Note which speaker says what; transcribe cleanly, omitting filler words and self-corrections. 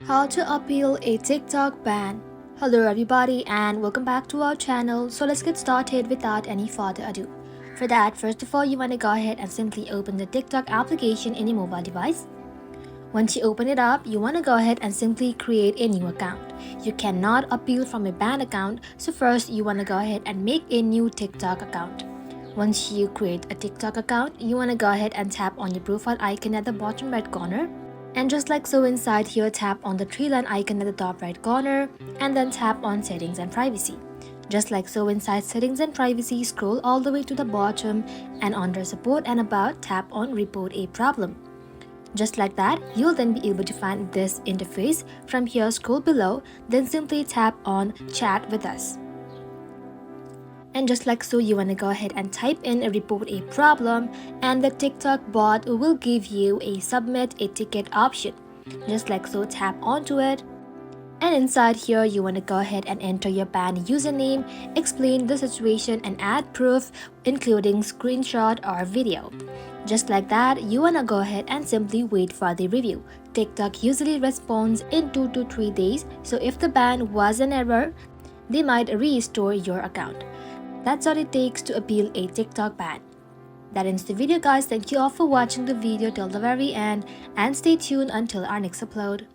Speaker 1: How to appeal a TikTok ban. Hello everybody and welcome back to our channel. So let's get started without any further ado. For that, first of all, you want to go ahead and simply open the TikTok application in your mobile device. Once you open it up, you want to go ahead and simply create a new account. You cannot appeal from a banned account, so first you want to go ahead and make a new TikTok account. Once you create a TikTok account, you want to go ahead and tap on your profile icon at the bottom right corner. And just like so, inside here, tap on the three line icon at the top right corner and then tap on settings and privacy. Just like so, inside settings and privacy, scroll all the way to the bottom and under support and about, tap on report a problem. Just like that, you'll then be able to find this interface. From here, scroll below, then simply tap on chat with us. And just like so, you want to go ahead and type in report a problem and the TikTok bot will give you a submit a ticket option. Just like so, tap onto it. And inside here, you want to go ahead and enter your banned username, explain the situation and add proof including screenshot or video. Just like that, you want to go ahead and simply wait for the review. TikTok usually responds in 2 to 3 days, so if the ban was an error, they might restore your account. That's all it takes to appeal a TikTok ban. That ends the video guys. Thank you all for watching the video till the very end and stay tuned until our next upload.